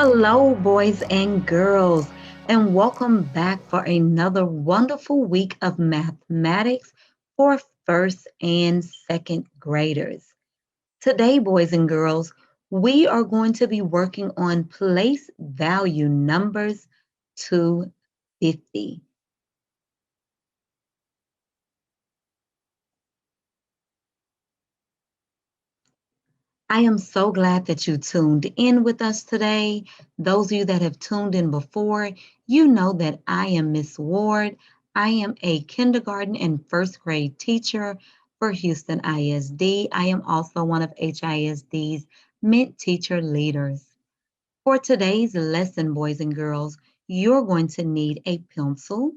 Hello, boys and girls, and welcome back for another wonderful week of mathematics for first and second graders. Today, boys and girls, we are going to be working on place value numbers to 50. I am so glad that you tuned in with us today. Those of you that have tuned in before, you know that I am Miss Ward. I am a kindergarten and first grade teacher for Houston ISD. I am also one of HISD's Mint Teacher Leaders. For today's lesson, boys and girls, you're going to need a pencil,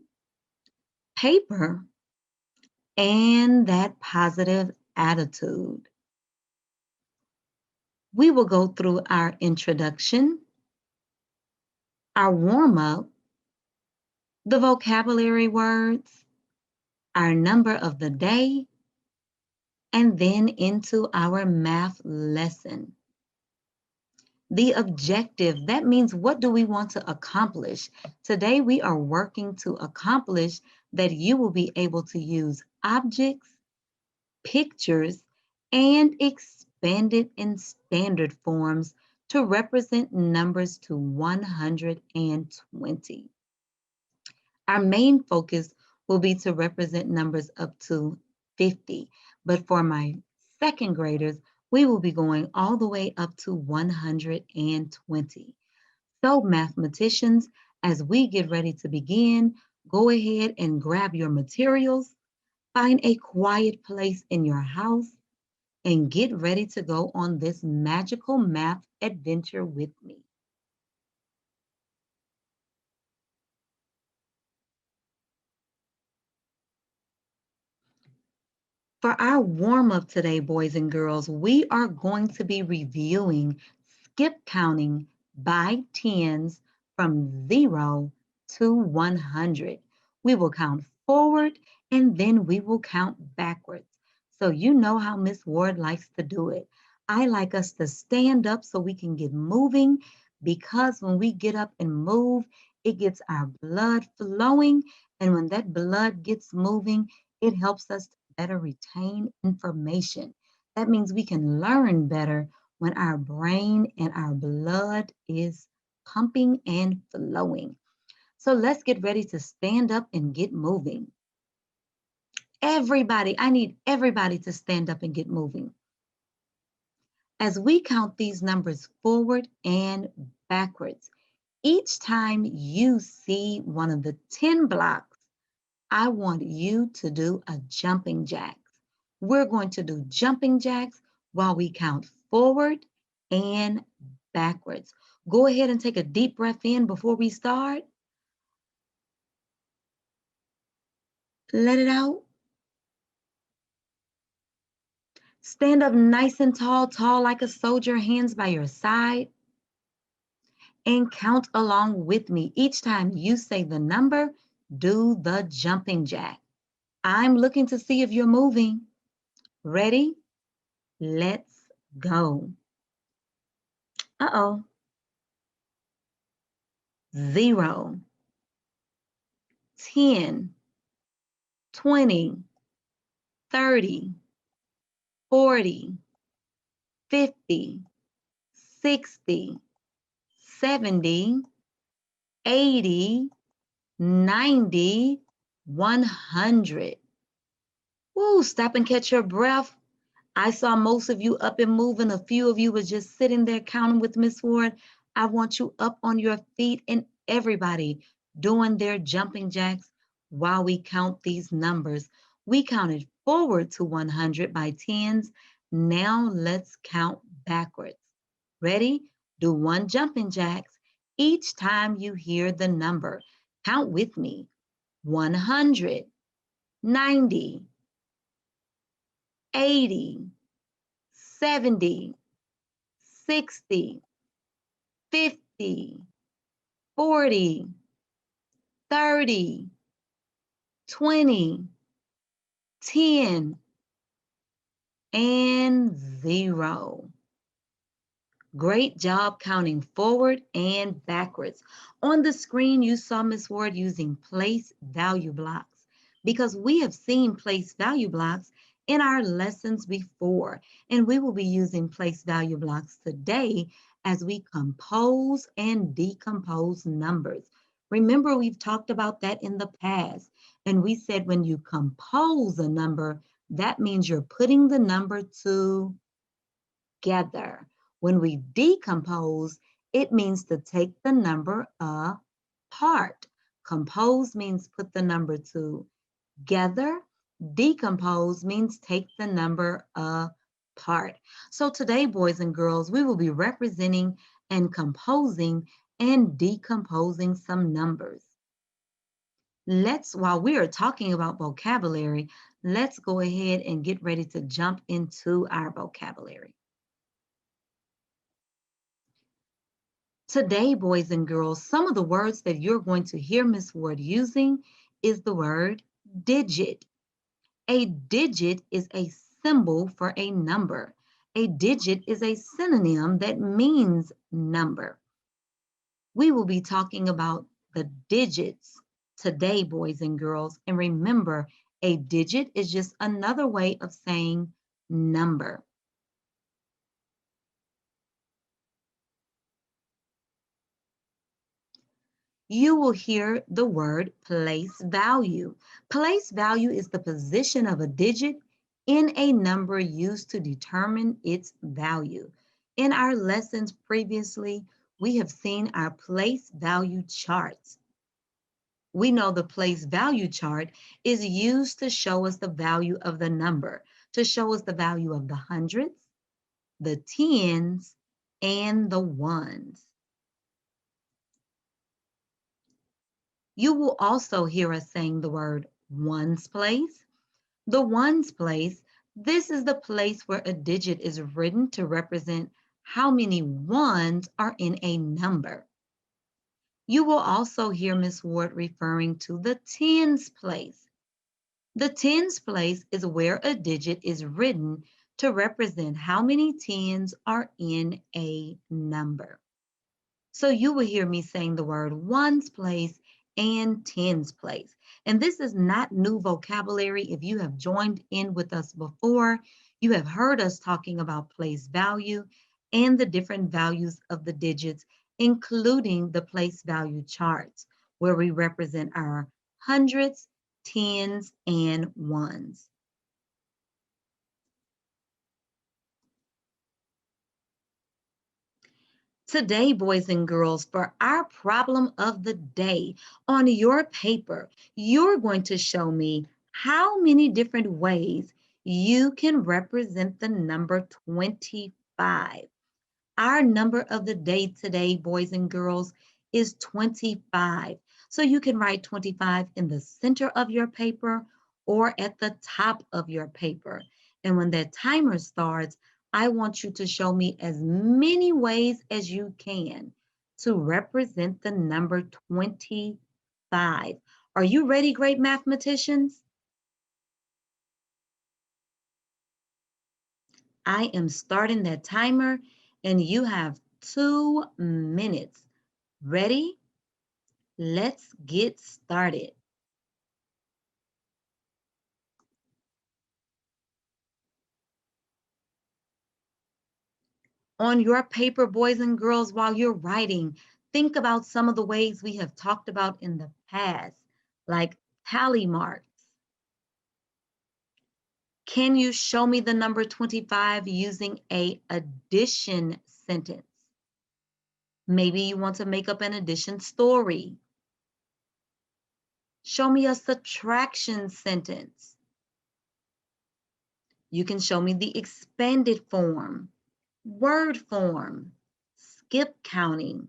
paper, and that positive attitude. We will go through our introduction, our warm up, the vocabulary words, our number of the day, and then into our math lesson. The objective, that means what do we want to accomplish? Today we are working to accomplish that you will be able to use objects, pictures, and expanded and standard forms to represent numbers to 120. Our main focus will be to represent numbers up to 50, but for my second graders, we will be going all the way up to 120. So mathematicians, as we get ready to begin, go ahead and grab your materials, find a quiet place in your house, and get ready to go on this magical math adventure with me. For our warm up today, boys and girls, we are going to be reviewing skip counting by tens from 0 to 100. We will count forward and then we will count backwards. So you know how Miss Ward likes to do it. I like us to stand up so we can get moving because when we get up and move, it gets our blood flowing. And when that blood gets moving, it helps us to better retain information. That means we can learn better when our brain and our blood is pumping and flowing. So let's get ready to stand up and get moving. Everybody, I need everybody to stand up and get moving. As we count these numbers forward and backwards, each time you see one of the 10 blocks, I want you to do a jumping jacks. We're going to do jumping jacks while we count forward and backwards. Go ahead and take a deep breath in before we start. Let it out. Stand up nice and tall, tall like a soldier, hands by your side, and count along with me. Each time you say the number, do the jumping jack. I'm looking to see if you're moving. Ready? Let's go. Uh-oh. 0, 10, 20, 30, 40, 50, 60, 70, 80, 90, 100. Woo, stop and catch your breath. I saw most of you up and moving. A few of you were just sitting there counting with Miss Ward. I want you up on your feet and everybody doing their jumping jacks while we count these numbers. We counted forward to 100 by tens. Now let's count backwards. Ready? Do one jumping jacks each time you hear the number. Count with me. 100, 90, 80, 70, 60, 50, 40, 30, 20, 10, and 0. Great job counting forward and backwards. On the screen, you saw Miss Ward using place value blocks because we have seen place value blocks in our lessons before, and we will be using place value blocks today as we compose and decompose numbers. Remember, we've talked about that in the past, and we said when you compose a number, that means you're putting the number together. When we decompose, it means to take the number apart. Compose means put the number together. Decompose means take the number apart. So today, boys and girls, we will be representing and composing and decomposing some numbers. While we are talking about vocabulary, let's go ahead and get ready to jump into our vocabulary. Today, boys and girls, some of the words that you're going to hear Miss Ward using is the word digit. A digit is a symbol for a number. A digit is a synonym that means number. We will be talking about the digits today, boys and girls. And remember, a digit is just another way of saying number. You will hear the word place value. Place value is the position of a digit in a number used to determine its value. In our lessons previously, we have seen our place value charts. We know the place value chart is used to show us the value of the number, to show us the value of the hundreds, the tens, and the ones. You will also hear us saying the word ones place. The ones place, this is the place where a digit is written to represent how many ones are in a number. You will also hear Miss Ward referring to the tens place. The tens place is where a digit is written to represent how many tens are in a number. So you will hear me saying the word ones place and tens place. And this is not new vocabulary. If you have joined in with us before, you have heard us talking about place value and the different values of the digits, including the place value charts, where we represent our hundreds, tens, and ones. Today, boys and girls, for our problem of the day, on your paper, you're going to show me how many different ways you can represent the number 25. Our number of the day today, boys and girls, is 25. So you can write 25 in the center of your paper or at the top of your paper. And when that timer starts, I want you to show me as many ways as you can to represent the number 25. Are you ready, great mathematicians? I am starting that timer and you have 2 minutes. Ready? Let's get started. On your paper, boys and girls, while you're writing, think about some of the ways we have talked about in the past, like tally marks. Can you show me the number 25 using a addition sentence? Maybe you want to make up an addition story. Show me a subtraction sentence. You can show me the expanded form, word form, skip counting,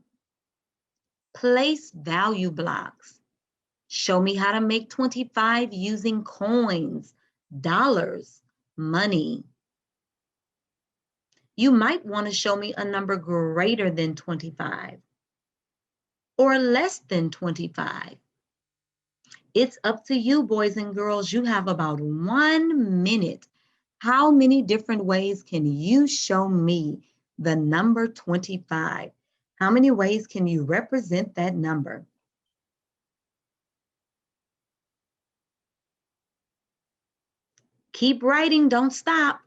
place value blocks. Show me how to make 25 using coins, dollars, money. You might want to show me a number greater than 25 or less than 25. It's up to you, boys and girls. You have about 1 minute. How many different ways can you show me the number 25. How many ways can you represent that number? Keep writing, don't stop.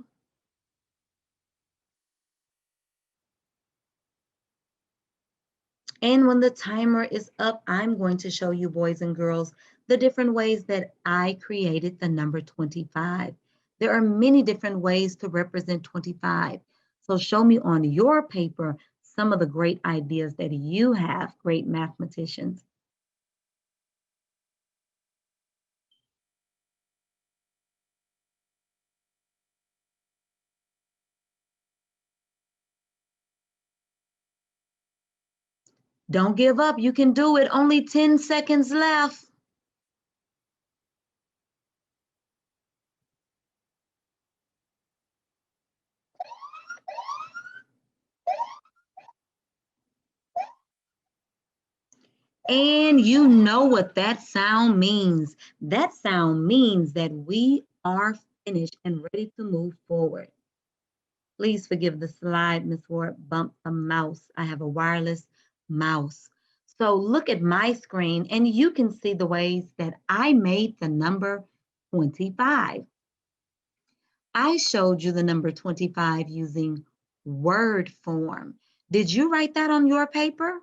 And when the timer is up, I'm going to show you, boys and girls, the different ways that I created the number 25. There are many different ways to represent 25. So show me on your paper some of the great ideas that you have, great mathematicians. Don't give up. You can do it. Only 10 seconds left. And you know what that sound means. That sound means that we are finished and ready to move forward. Please forgive the slide, Miss Ward bumped a mouse. I have a wireless mouse. So look at my screen and you can see the ways that I made the number 25. I showed you the number 25 using word form. Did you write that on your paper?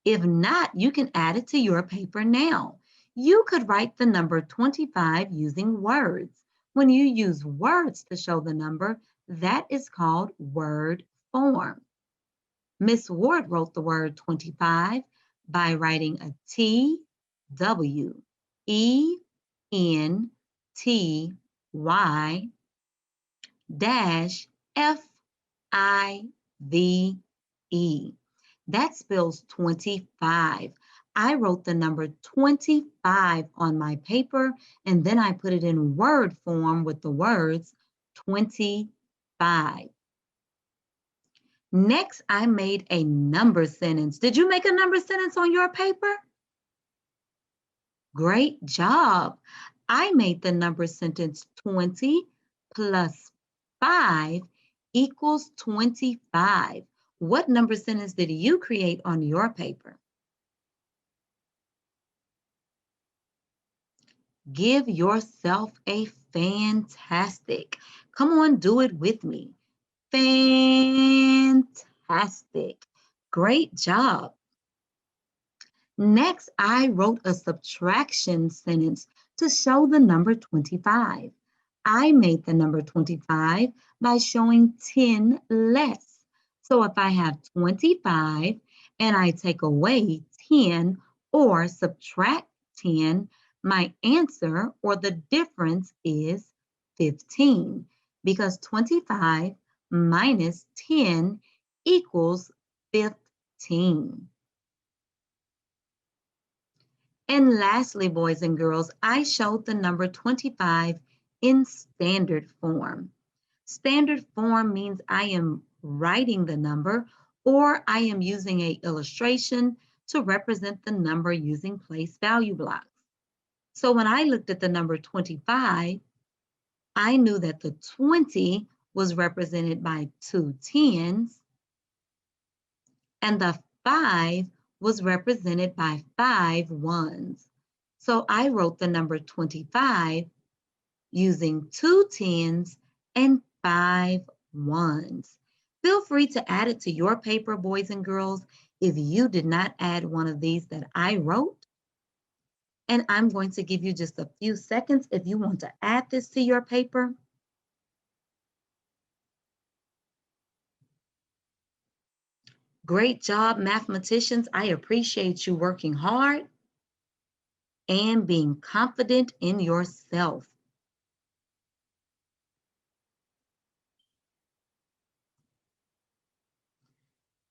If not, you can add it to your paper now. You could write the number 25 using words. When you use words to show the number, that is called word form. Miss Ward wrote the word 25 by writing a T, W, E, N, T, Y, dash, F, I, V, E. That spells 25. I wrote the number 25 on my paper and then I put it in word form with the words 25. Next, I made a number sentence. Did you make a number sentence on your paper? Great job. I made the number sentence 20 plus 5 equals 25. What number sentence did you create on your paper? Give yourself a fantastic. Come on, do it with me. Fantastic. Great job. Next, I wrote a subtraction sentence to show the number 25. I made the number 25 by showing 10 less. So if I have 25 and I take away 10 or subtract 10, my answer or the difference is 15 because 25 minus 10 equals 15. And lastly, boys and girls, I showed the number 25 in standard form. Standard form means I am writing the number or I am using an illustration to represent the number using place value blocks. So when I looked at the number 25, I knew that the 20 was represented by 2 10s and the 5 was represented by 5 1s. So I wrote the number 25 using 2 10s and 5 1s. Feel free to add it to your paper, boys and girls, if you did not add one of these that I wrote. And I'm going to give you just a few seconds if you want to add this to your paper. Great job, mathematicians. I appreciate you working hard and being confident in yourself.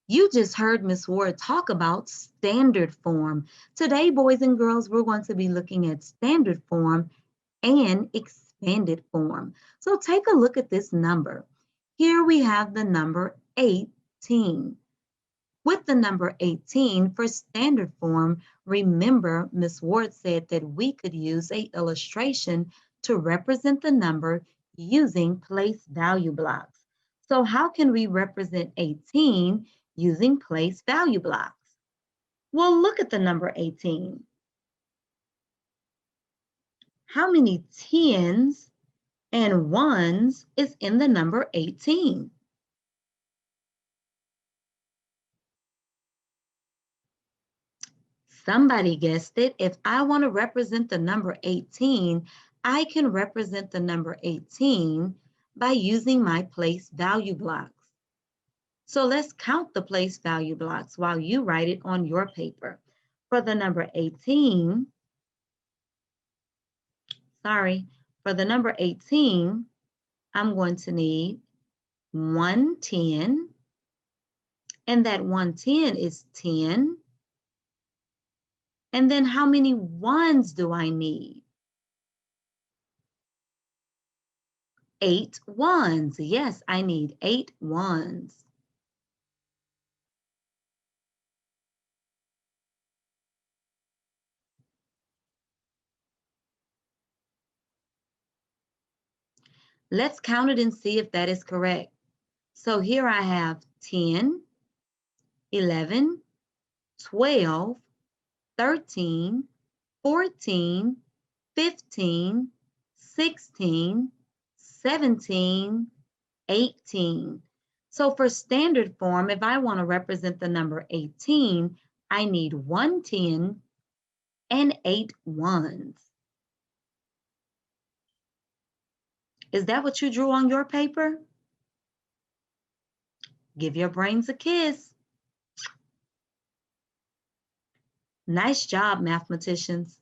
You just heard Miss Ward talk about standard form. Today, boys and girls, we're going to be looking at standard form and expanded form. So take a look at this number. Here we have the number 18. With the number 18 for standard form, remember Miss Ward said that we could use an illustration to represent the number using place value blocks. So how can we represent 18 using place value blocks? Well, look at the number 18. How many tens and ones is in the number 18? Somebody guessed it. If I want to represent the number 18, I can represent the number 18 by using my place value blocks. So let's count the place value blocks while you write it on your paper. For the number 18, for the number 18, I'm going to need 110, and that 110 is 10. And then how many ones do I need? 8 ones. Yes, I need 8 ones. Let's count it and see if that is correct. So here I have 10, 11, 12, 13, 14, 15, 16, 17, 18. So for standard form, if I want to represent the number 18, I need 110 and 8 ones. Is that what you drew on your paper? Give your brains a kiss. Nice job, mathematicians.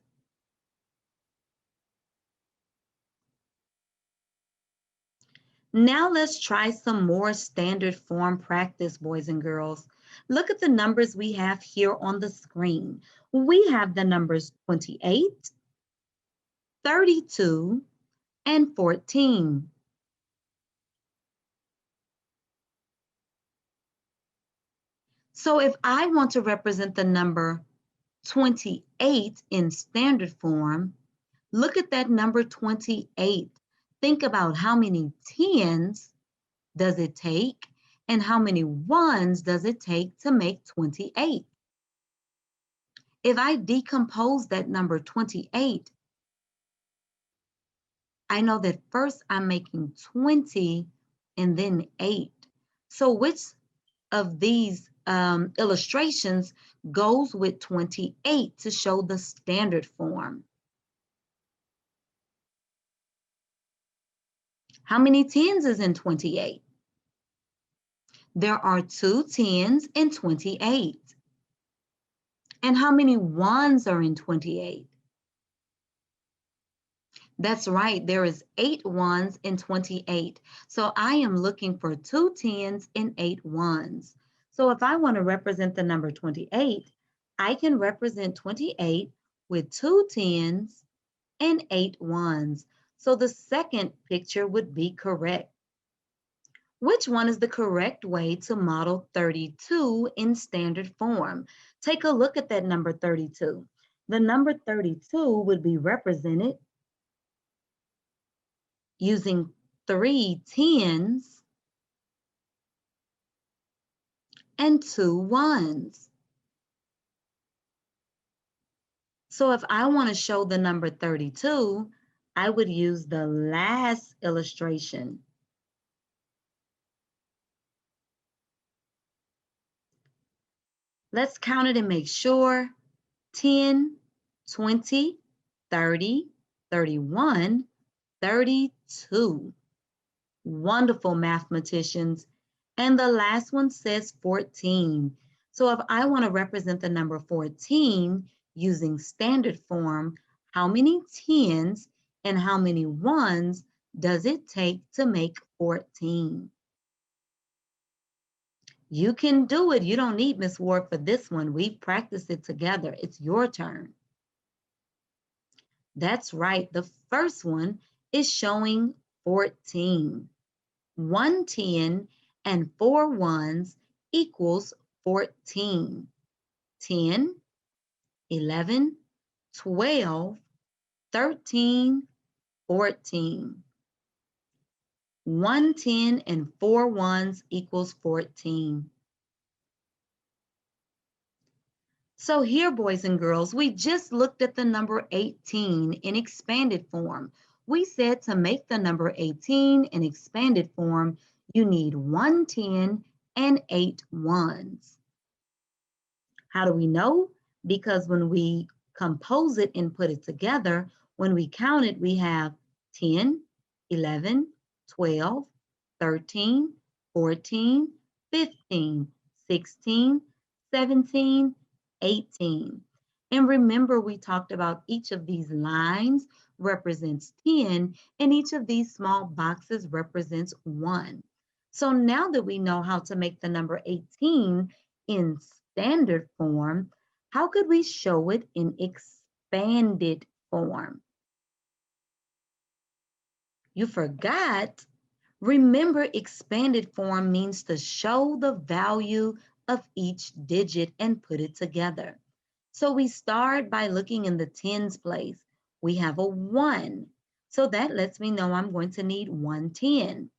Now let's try some more standard form practice, boys and girls. Look at the numbers we have here on the screen. We have the numbers 28, 32, and 14. So if I want to represent the number 28 in standard form, look at that number 28. Think about how many tens does it take and how many ones does it take to make 28. If I decompose that number 28, I know that first I'm making 20 and then 8. So which of these illustrations goes with 28 to show the standard form? How many tens is in 28? There are 2 tens in 28. And how many ones are in 28? That's right, there is 8 ones in 28. So I am looking for 2 tens and 8 ones. So if I want to represent the number 28, I can represent 28 with 2 tens and 8 ones. So the second picture would be correct. Which one is the correct way to model 32 in standard form? Take a look at that number 32. The number 32 would be represented using 3 tens and 2 ones. So if I want to show the number 32, I would use the last illustration. Let's count it and make sure. 10, 20, 30, 31, 32. Wonderful, mathematicians. And the last one says 14. So if I want to represent the number 14 using standard form, how many tens and how many ones does it take to make 14? You can do it. You don't need Miss Ward for this one. We've practiced it together. It's your turn. That's right. The first one is showing 14. 110 and 4 ones equals 14. 10, 11, 12, 13, 14. 1 10 and 4 ones equals 14. So here, boys and girls, we just looked at the number 18 in expanded form. We said to make the number 18 in expanded form, you need 1 10 and 8 ones. How do we know? Because when we compose it and put it together, when we count it, we have 10, 11, 12, 13, 14, 15, 16, 17, 18. And remember, we talked about each of these lines represents 10, and each of these small boxes represents 1. So now that we know how to make the number 18 in standard form, how could we show it in expanded form? You forgot. Remember, expanded form means to show the value of each digit and put it together. So we start by looking in the tens place. We have a 1. So that lets me know I'm going to need 110.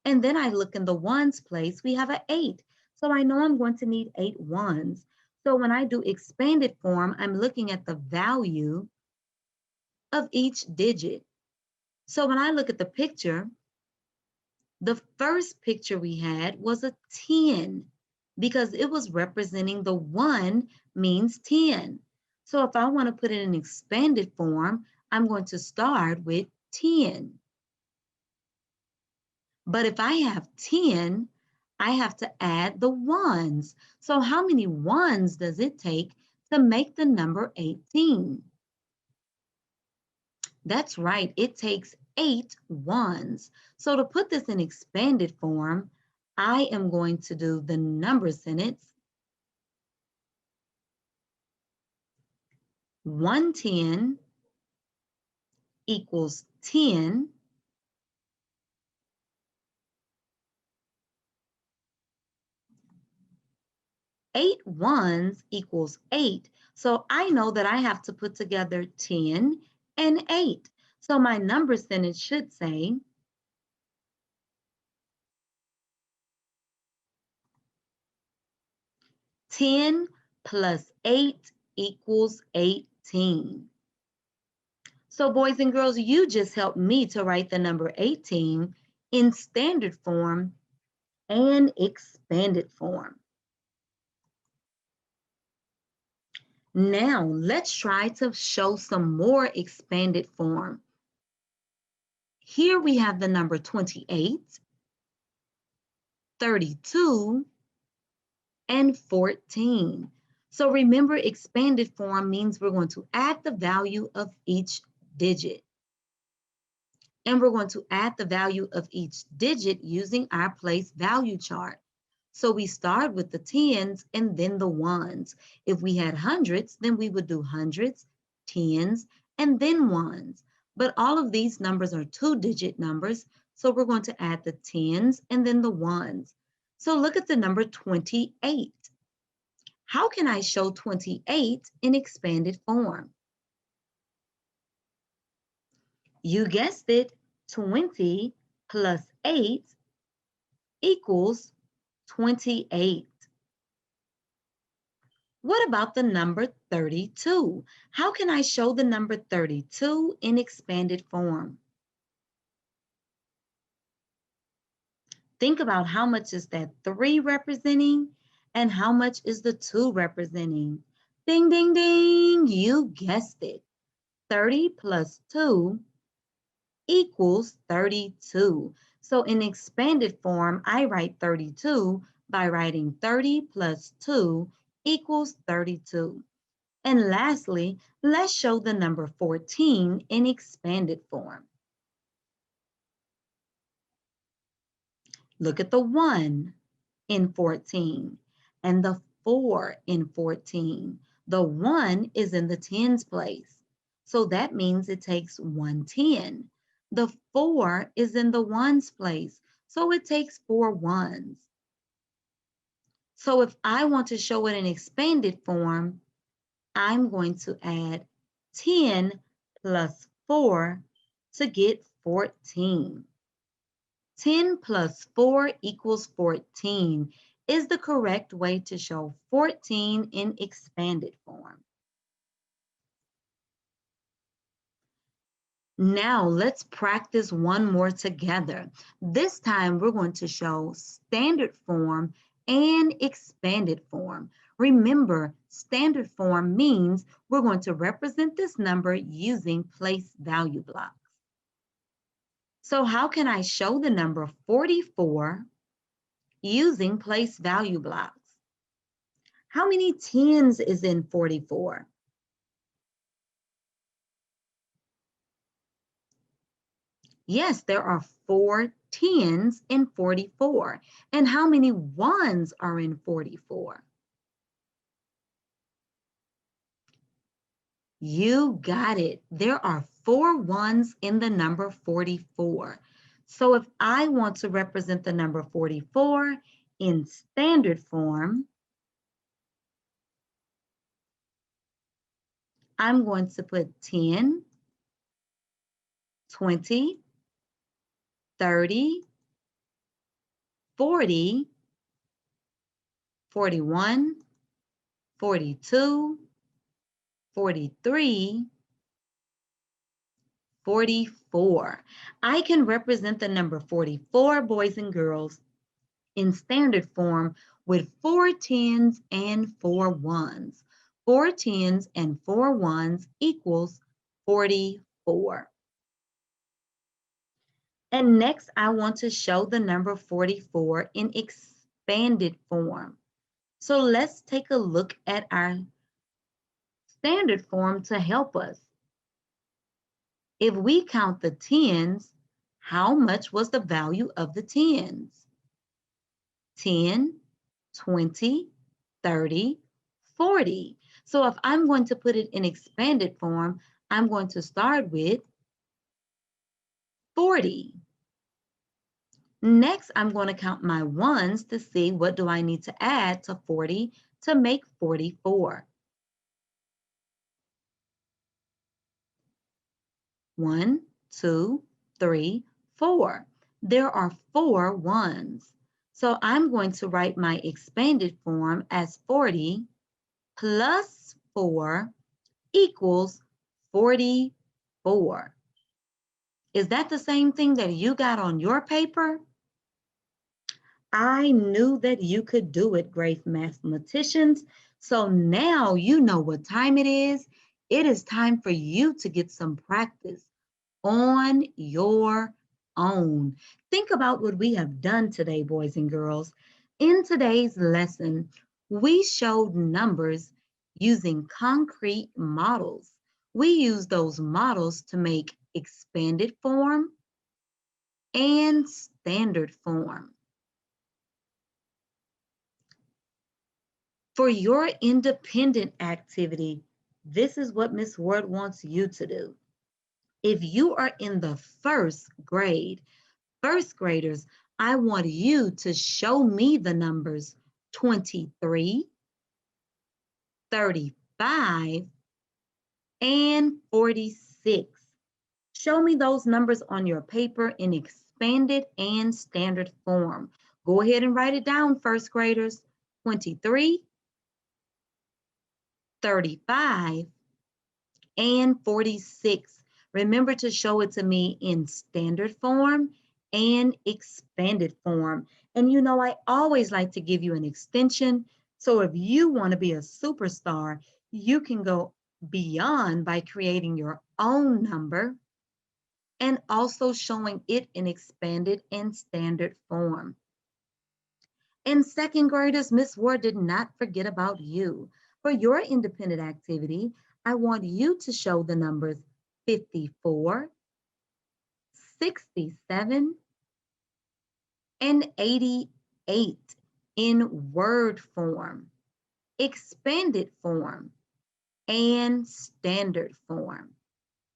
And then I look in the ones place, we have an 8. So I know I'm going to need 8 ones. So when I do expanded form, I'm looking at the value of each digit. So when I look at the picture, the first picture we had was a 10 because it was representing the 1 means 10. So if I want to put it in expanded form, I'm going to start with 10. But if I have 10, I have to add the ones. So how many ones does it take to make the number 18? That's right, it takes 8 ones. So to put this in expanded form, I am going to do the number sentence. 110 equals 10. 8 ones equals 8. So I know that I have to put together 10 and 8. So my number sentence should say 10 plus 8 equals 18. So boys and girls, you just helped me to write the number 18 in standard form and expanded form. Now let's try to show some more expanded form. Here we have the number 28, 32, and 14. So remember, expanded form means we're going to add the value of each digit. And we're going to add the value of each digit using our place value chart. So we start with the tens and then the ones. If we had hundreds, then we would do hundreds, tens, and then ones. But all of these numbers are 2-digit numbers, so we're going to add the tens and then the ones. So look at the number 28. How can I show 28 in expanded form? You guessed it, 20 plus 8 equals 28. What about the number 32? How can I show the number 32 in expanded form? Think about how much is that 3 representing and how much is the 2 representing. Ding, ding, ding, you guessed it. 30 plus 2 equals 32. So in expanded form, I write 32 by writing 30 plus 2 equals 32. And lastly, let's show the number 14 in expanded form. Look at the 1 in 14 and the 4 in 14. The 1 is in the tens place, so that means it takes 110. The 4 is in the ones place, so it takes 4 ones. So if I want to show it in expanded form, I'm going to add 10 plus 4 to get 14. 10 plus 4 equals 14 is the correct way to show 14 in expanded form. Now let's practice one more together. This time we're going to show standard form and expanded form. Remember, standard form means we're going to represent this number using place value blocks. So how can I show the number 44 using place value blocks? How many tens is in 44? Yes, there are 4 tens in 44. And how many ones are in 44? You got it. There are 4 ones in the number 44. So if I want to represent the number 44 in standard form, I'm going to put 10, 20, 30, 40, 41, 42, 43, 44. I can represent the number 44, boys and girls, in standard form with 4 tens and 4 ones. 4 tens and 4 ones equals 44. And next, I want to show the number 44 in expanded form. So let's take a look at our standard form to help us. If we count the tens, how much was the value of the tens? 10, 20, 30, 40. So if I'm going to put it in expanded form, I'm going to start with 40. Next, I'm going to count my ones to see what do I need to add to 40 to make 44. 1, 2, 3, 4. There are 4 ones. So I'm going to write my expanded form as 40 plus 4 equals 44. Is that the same thing that you got on your paper? I knew that you could do it, great mathematicians. So now you know what time it is. It is time for you to get some practice on your own. Think about what we have done today, boys and girls. In today's lesson, we showed numbers using concrete models. We use those models to make expanded form and standard form. For your independent activity, this is what Miss Ward wants you to do. If you are in the first grade, first graders, I want you to show me the numbers 23, 35, and 46. Show me those numbers on your paper in expanded and standard form. Go ahead and write it down, first graders. 23, 35, and 46. Remember to show it to me in standard form and expanded form. And you know, I always like to give you an extension. So if you want to be a superstar, you can go beyond by creating your own number and also showing it in expanded and standard form. And second graders, Miss Ward did not forget about you. For your independent activity, I want you to show the numbers 54, 67, and 88 in word form, expanded form, and standard form.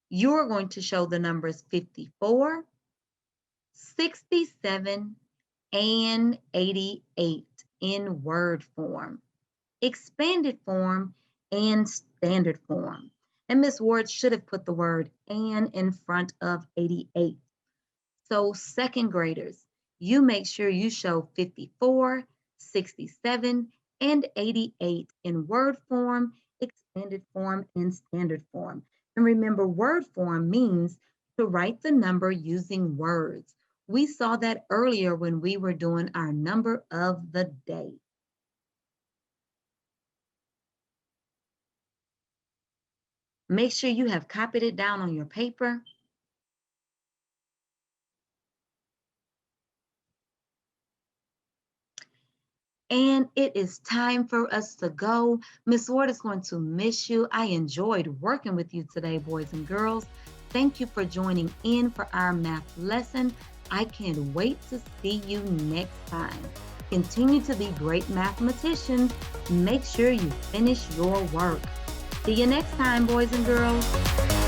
You're going to show the numbers 54, 67, and 88 in word form, expanded form, and standard form. And Miss Ward should have put the word "and" in front of 88. So second graders, You make sure you show 54, 67, and 88 in word form, expanded form, and standard form. And remember, word form means to write the number using words. We saw that earlier when we were doing our number of the day. Make sure you have copied it down on your paper. And it is time for us to go. Miss Ward is going to miss you. I enjoyed working with you today, boys and girls. Thank you for joining in for our math lesson. I can't wait to see you next time. Continue to be great mathematicians. Make sure you finish your work. See you next time, boys and girls.